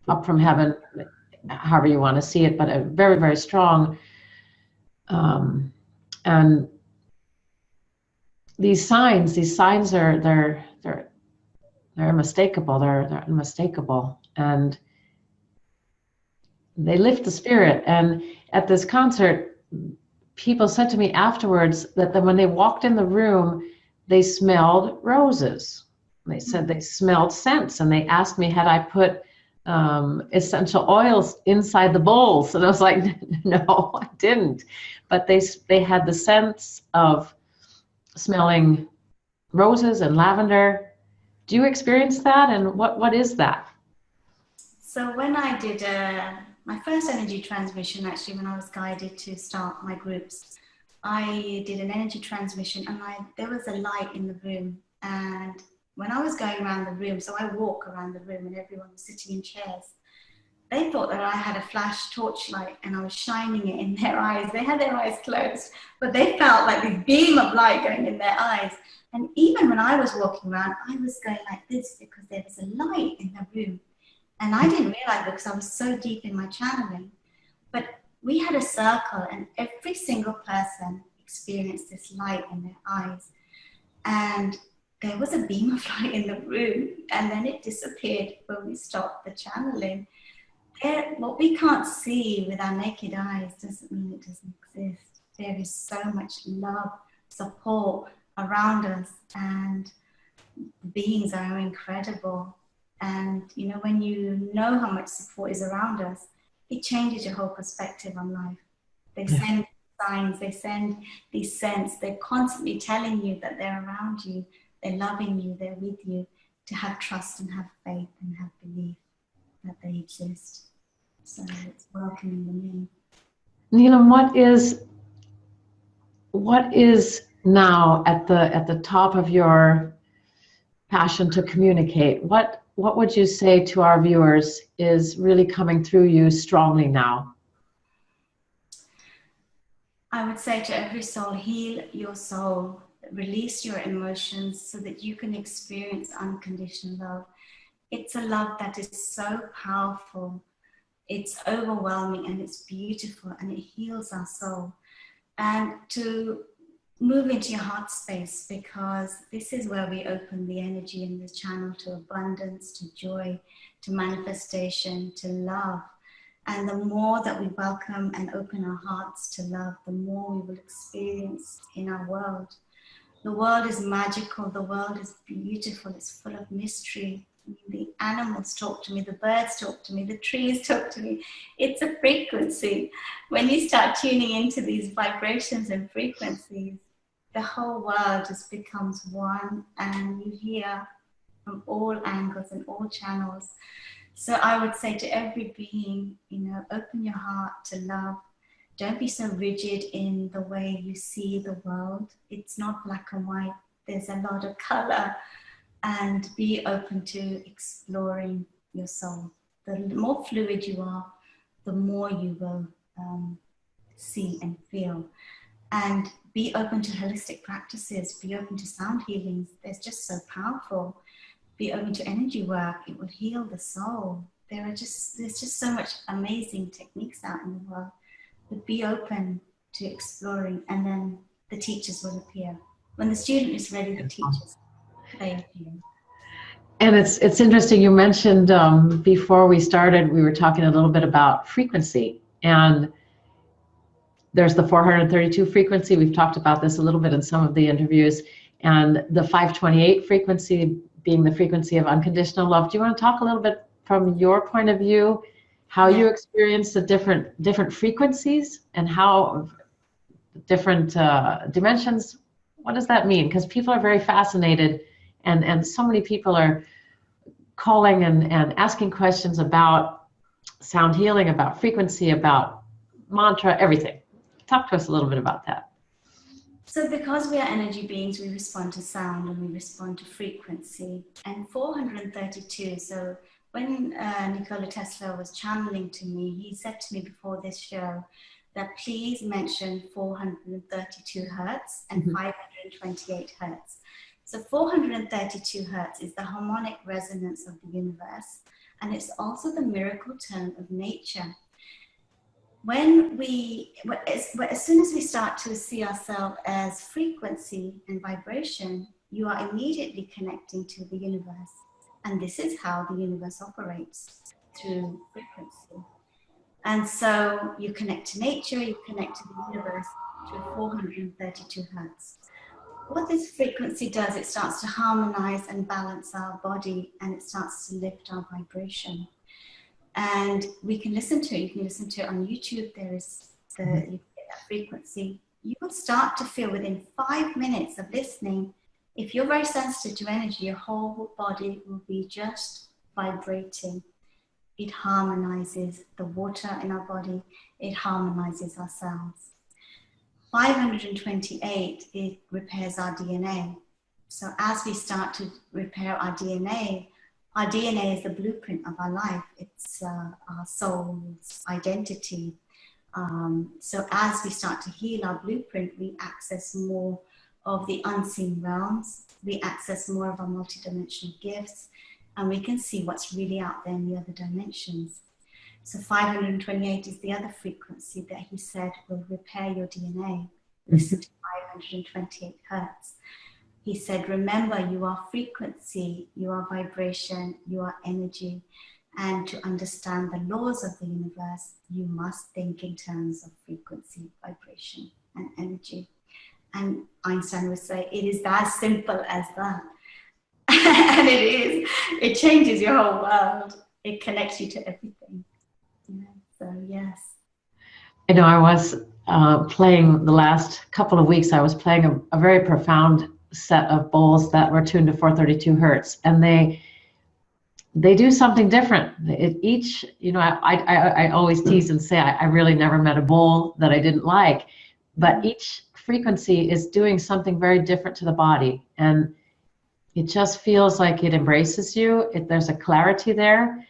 up from heaven, however you want to see it, but a very, very strong. And these signs are they're unmistakable. They're unmistakable, and they lift the spirit. And at this concert, people said to me afterwards that when they walked in the room, they smelled roses. They said they smelled scents, and they asked me had I put essential oils inside the bowls, and I was like, no, I didn't. But they had the sense of smelling roses and lavender. Do you experience that, and what is that? So when I did my first energy transmission, actually, when I was guided to start my groups, I did an energy transmission, and there was a light in the room. And when I was going around the room, so I walk around the room and everyone was sitting in chairs, they thought that I had a flash torchlight and I was shining it in their eyes. They had their eyes closed, but they felt like this beam of light going in their eyes. And even when I was walking around, I was going like this because there was a light in the room. And I didn't realize it because I was so deep in my channeling. But we had a circle, and every single person experienced this light in their eyes. And there was a beam of light in the room, and then it disappeared when we stopped the channeling. What we can't see with our naked eyes doesn't mean it doesn't exist. There is so much love, support around us, and the beings are incredible. And you know, when you know how much support is around us, it changes your whole perspective on life. They send signs, they send these scents, they're constantly telling you that they're around you, they're loving you, they're with you, to have trust and have faith and have belief that they exist. So it's welcoming them in. Neelam, what is now at the top of your passion to communicate? What would you say to our viewers is really coming through you strongly now? I would say to every soul, heal your soul, release your emotions so that you can experience unconditional love. It's a love that is so powerful. It's overwhelming and it's beautiful and it heals our soul. And to move into your heart space, because this is where we open the energy in the channel to abundance, to joy, to manifestation, to love. And the more that we welcome and open our hearts to love, the more we will experience in our world. The world is magical, the world is beautiful, it's full of mystery. The animals talk to me, the birds talk to me, the trees talk to me. It's a frequency. When you start tuning into these vibrations and frequencies, the whole world just becomes one, and you hear from all angles and all channels. So I would say to every being, you know, open your heart to love. Don't be so rigid in the way you see the world. It's not black and white. There's a lot of color. And be open to exploring your soul. The more fluid you are, the more you will see and feel. And be open to holistic practices. Be open to sound healings. They're just so powerful. Be open to energy work. It will heal the soul. There's just so much amazing techniques out in the world. But be open to exploring, and then the teachers will appear. When the student is ready, the teachers, they appear. And it's interesting, you mentioned before we started, we were talking a little bit about frequency. And there's the 432 frequency. We've talked about this a little bit in some of the interviews. And the 528 frequency being the frequency of unconditional love. Do you want to talk a little bit from your point of view, how you experience the different frequencies and how different dimensions? What does that mean? Because people are very fascinated, and so many people are calling and asking questions about sound healing, about frequency, about mantra, everything. Talk to us a little bit about that. So because we are energy beings, we respond to sound and we respond to frequency. And 432, so when Nikola Tesla was channeling to me, he said to me before this show that please mention 432 hertz and 528 hertz. So 432 hertz is the harmonic resonance of the universe, and it's also the miracle tone of nature. As soon as we start to see ourselves as frequency and vibration, you are immediately connecting to the universe. And this is how the universe operates, through frequency. And so you connect to nature, you connect to the universe through 432 hertz. What this frequency does, it starts to harmonize and balance our body, and it starts to lift our vibration. And we can listen to it. You can listen to it on YouTube. There is you get that frequency. You will start to feel within 5 minutes of listening, if you're very sensitive to energy, your whole body will be just vibrating. It harmonizes the water in our body. It harmonizes our cells. 528, it repairs our DNA. So as we start to repair our DNA is the blueprint of our life. It's our soul's identity. So as we start to heal our blueprint, we access more of the unseen realms. We access more of our multidimensional gifts, and we can see what's really out there in the other dimensions. So 528 is the other frequency that he said will repair your DNA. Listen to 528 hertz. He said, remember, you are frequency, you are vibration, you are energy. And to understand the laws of the universe, you must think in terms of frequency, vibration, and energy. And Einstein would say, it is as simple as that. And it is. It changes your whole world. It connects you to everything. Yeah, so, yes. I know I was playing the last couple of weeks, I was playing a very profound set of bowls that were tuned to 432 hertz, and they do something different. Each, I always tease and say I really never met a bowl that I didn't like, but each frequency is doing something very different to the body, and it just feels like it embraces you. There's a clarity there,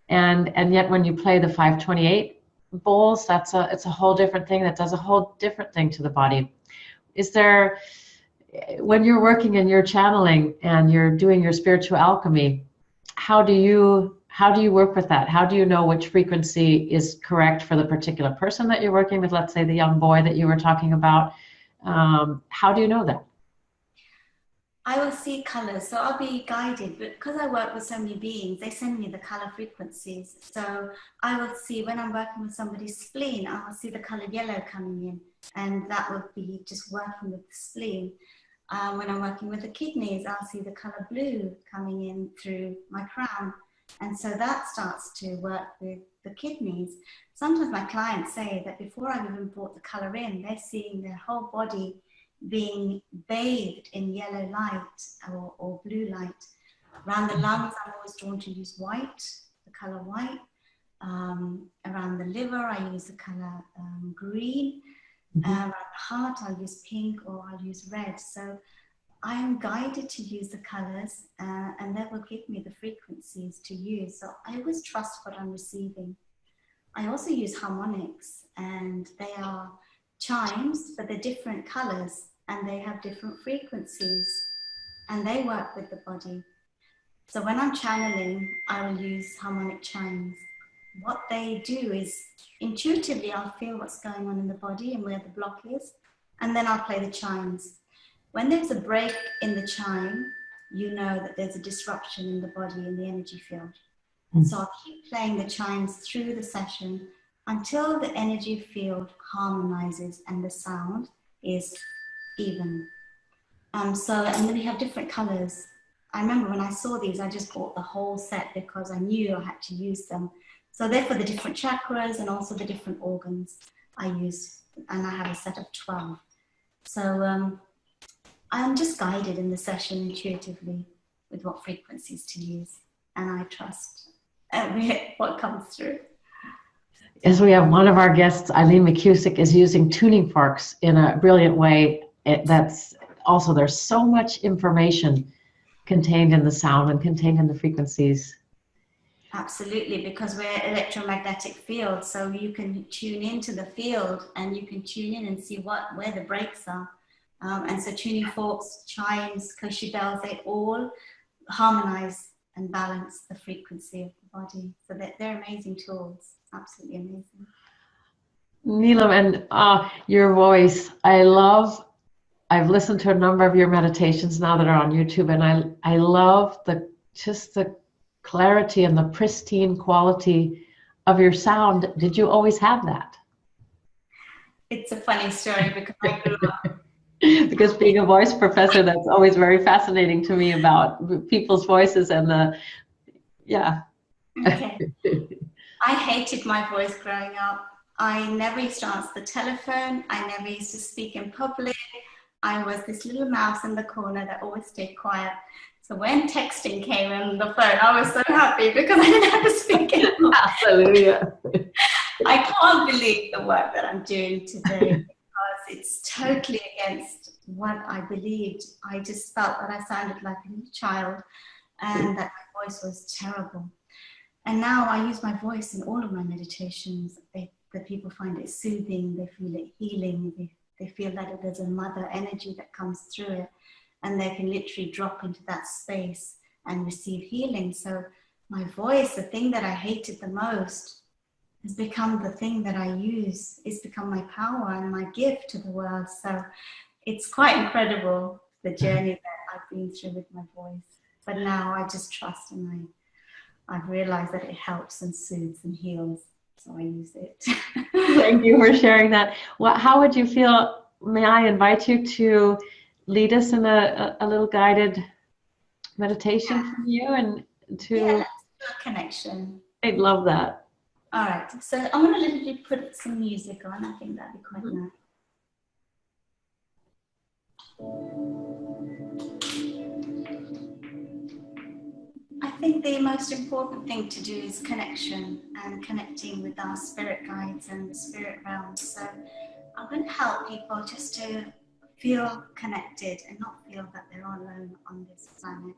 and yet when you play the 528 bowls, it's a whole different thing that does a whole different thing to the body. Is there, when you're working and you're channeling and you're doing your spiritual alchemy, how do you work with that? How do you know which frequency is correct for the particular person that you're working with? Let's say the young boy that you were talking about. How do you know that? I will see colors, so I'll be guided, but because I work with so many beings, they send me the color frequencies. So I will see, when I'm working with somebody's spleen, I will see the color yellow coming in, and that would be just working with the spleen. When I'm working with the kidneys, I'll see the color blue coming in through my crown. And so that starts to work with the kidneys. Sometimes my clients say that before I've even brought the color in, they're seeing their whole body being bathed in yellow light or blue light. Around the lungs, I'm always drawn to use white, the color white. Around the liver, I use the color green. Around the heart, I'll use pink or I'll use red. So I am guided to use the colors, and they will give me the frequencies to use. So I always trust what I'm receiving. I also use harmonics, and they are chimes, but they're different colors and they have different frequencies, and they work with the body. So when I'm channeling, I will use harmonic chimes. What they do is intuitively I'll feel what's going on in the body and where the block is, and then I'll play the chimes. When there's a break in the chime, you know that there's a disruption in the body, in the energy field. And so I'll keep playing the chimes through the session until the energy field harmonizes and the sound is even. And then we have different colors. I remember when I saw these, I just bought the whole set because I knew I had to use them. So they're for the different chakras and also the different organs I use. And I have a set of 12. So I'm just guided in the session intuitively with what frequencies to use. And I trust what comes through. As we have one of our guests, Eileen McCusick, is using tuning forks in a brilliant way. That's also, there's so much information contained in the sound and contained in the frequencies. Absolutely, because we're electromagnetic field, so you can tune into the field and you can tune in and see where the breaks are. And so tuning forks, chimes, kosher bells, they all harmonize and balance the frequency of the body. So they're amazing tools, absolutely amazing. Neelam, and your voice, I've listened to a number of your meditations now that are on YouTube, and I love the clarity and the pristine quality of your sound. Did you always have that? It's a funny story because I grew up. Because being a voice professor, that's always very fascinating to me about people's voices and yeah. Okay. I hated my voice growing up. I never used to answer the telephone. I never used to speak in public. I was this little mouse in the corner that always stayed quiet. So when texting came on the phone, I was so happy because I didn't have to speak anymore. Hallelujah. I can't believe the work that I'm doing today because it's totally against what I believed. I just felt that I sounded like a little child and that my voice was terrible. And now I use my voice in all of my meditations. The people find it soothing, they feel it healing, they feel that there's a mother energy that comes through it, and they can literally drop into that space and receive healing. So my voice, the thing that I hated the most, has become the thing that I use. It's become my power and my gift to the world. So it's quite incredible, the journey that I've been through with my voice. But now I just trust, and I've realized that it helps and soothes and heals. So I use it. Thank you for sharing that. How would you feel? May I invite you to lead us in a little guided meditation from you and to. Yeah, let's do a connection. I'd love that. All right. So I'm going to literally put some music on. I think that'd be quite nice. I think the most important thing to do is connection and connecting with our spirit guides and the spirit realms. So I'm going to help people just to feel connected and not feel that they're all alone on this planet.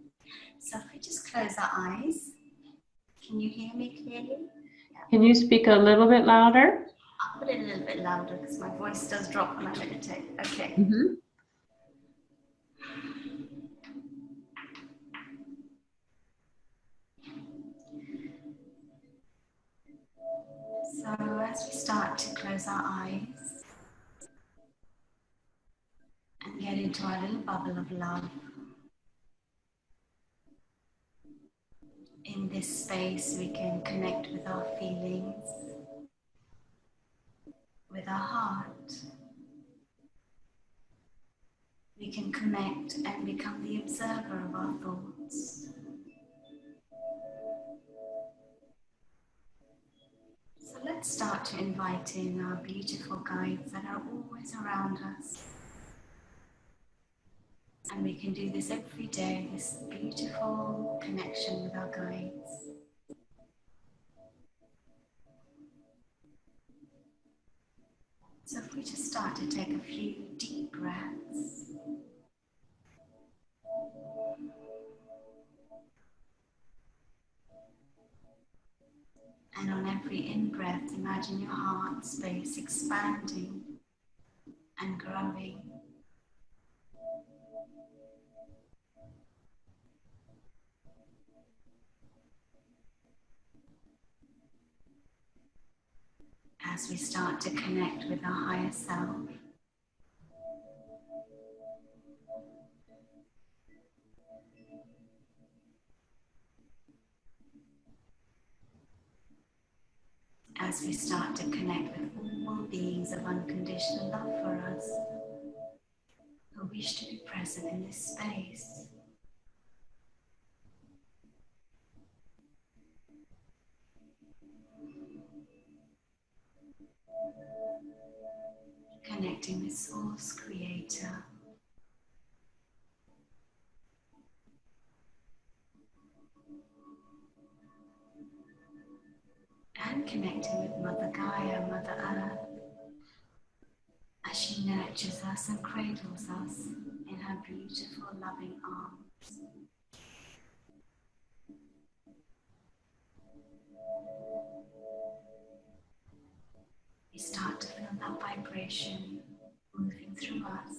So if we just close our eyes, can you hear me clearly? Yeah. Can you speak a little bit louder? I'll put it a little bit louder because my voice does drop when I meditate. Okay. Mm-hmm. So as we start to close our eyes and get into our little bubble of love, in this space we can connect with our feelings, with our heart. We can connect and become the observer of our thoughts. So let's start to invite in our beautiful guides that are always around us. And we can do this every day, this beautiful connection with our guides. So if we just start to take a few deep breaths. And on every in-breath, imagine your heart space expanding and growing. As we start to connect with our higher self. as we start to connect with all beings of unconditional love for us who wish to be present in this space. Connecting with Source Creator. And connecting with Mother Gaia, Mother Earth, as she nurtures us and cradles us in her beautiful, loving arms. We start to feel that vibration moving through us.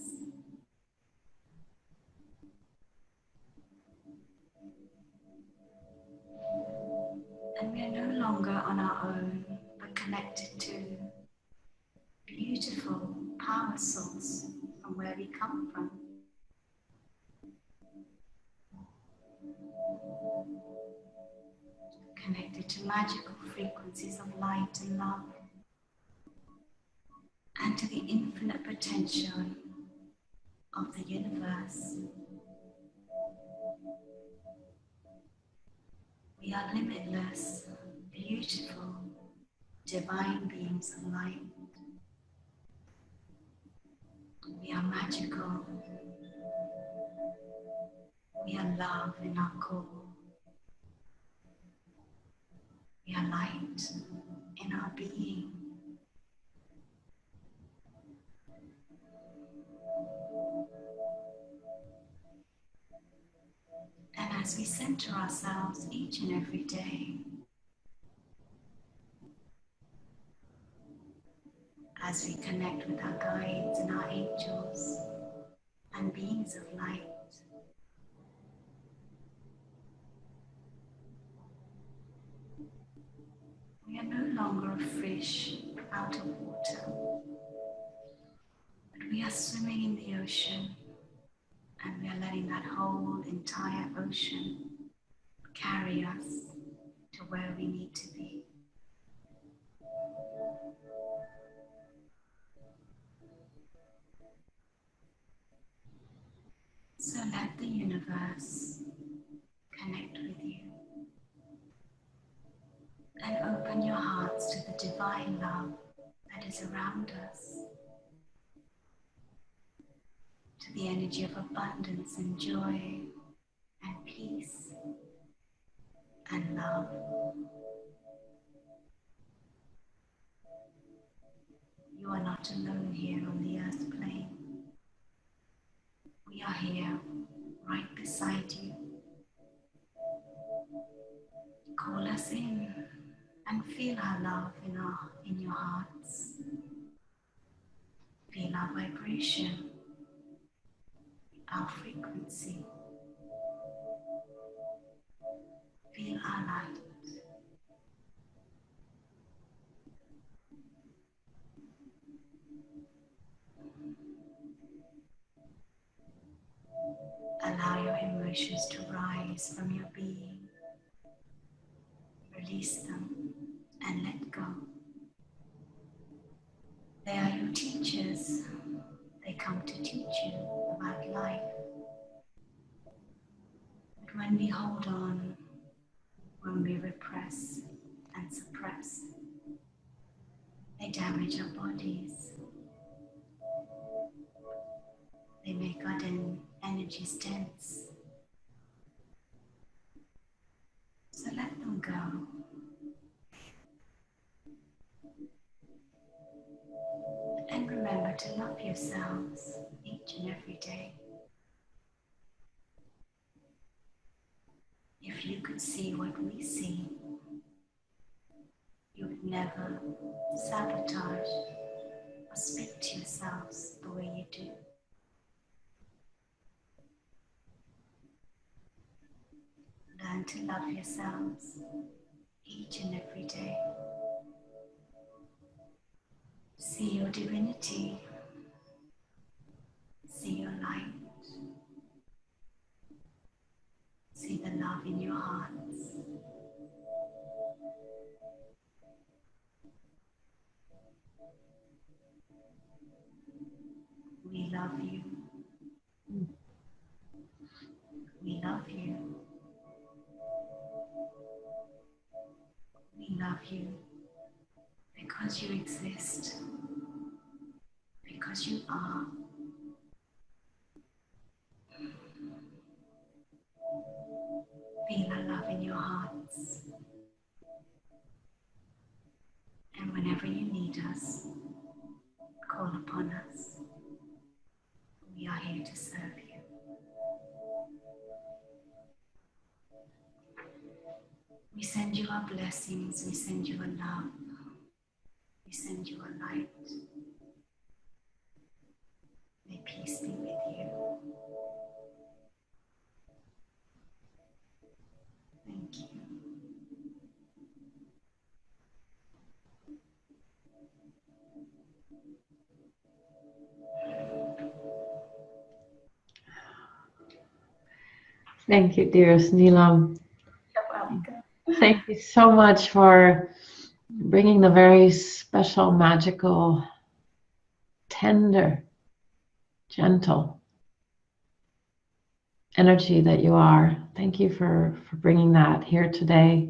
And we are no longer on our own, but connected to a beautiful power source from where we come from. Connected to magical frequencies of light and love, and to the infinite potential of the universe. We are limitless, beautiful, divine beings of light. We are magical. We are love in our core. We are light in our being. And as we center ourselves each and every day, as we connect with our guides and our angels and beings of light, we are no longer a fish out of water, but we are swimming in the ocean, and we are letting that whole entire ocean carry us to where we need to be. So let the universe connect with you and open your hearts to the divine love that is around us, to the energy of abundance and joy and peace and love. You are not alone here on the earth plane. We are here right beside you. Call us in and feel our love in your hearts. Feel our vibration, our frequency. Feel our light. Allow your emotions to rise from your being. Release them and let go. They are your teachers. They come to teach you about life. But when we hold on, when we repress and suppress, they damage our bodies. They make our energies dense. So let them go. And remember to love yourselves each and every day. If you could see what we see, you would never sabotage or speak to yourselves the way you do. Learn to love yourselves each and every day. See your divinity. See your light. See the love in your hearts. We love you. We love you. We love you because you exist, because you are. Feel our love in your hearts. And whenever you need us, call upon us. We are here to serve you. We send you our blessings. We send you a love. We send you a light. May peace be with you. Thank you. Thank you, dearest Neelam. You're welcome. Thank you so much for bringing the very special, magical, tender, gentle energy that you are. Thank you for bringing that here today.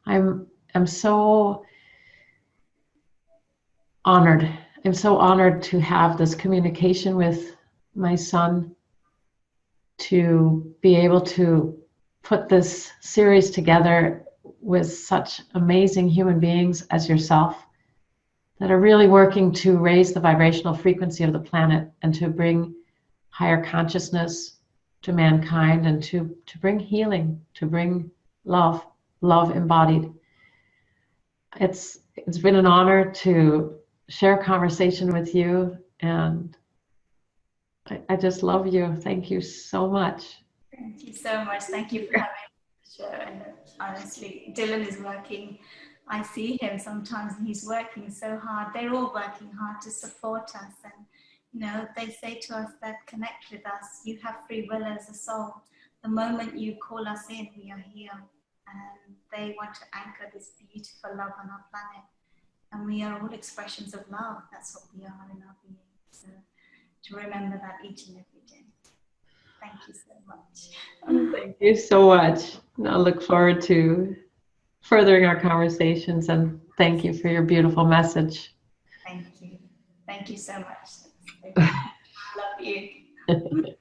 I'm so honored. I'm so honored to have this communication with my son, to be able to put this series together with such amazing human beings as yourself that are really working to raise the vibrational frequency of the planet and to bring higher consciousness to mankind and to bring healing, to bring love embodied. It's been an honor to share a conversation with you, and I just love you. Thank you so much. Thank you so much. Thank you for having me on the show. And honestly, Dylan is working. I see him sometimes and he's working so hard. They're all working hard to support us. And, you know, they say to us that connect with us. You have free will as a soul. The moment you call us in, we are here. And they want to anchor this beautiful love on our planet. And we are all expressions of love. That's what we are in our being. So to remember that each and every day. Thank you so much. Thank you so much. I look forward to furthering our conversations, and thank you for your beautiful message. Thank you. Thank you so much. I love you.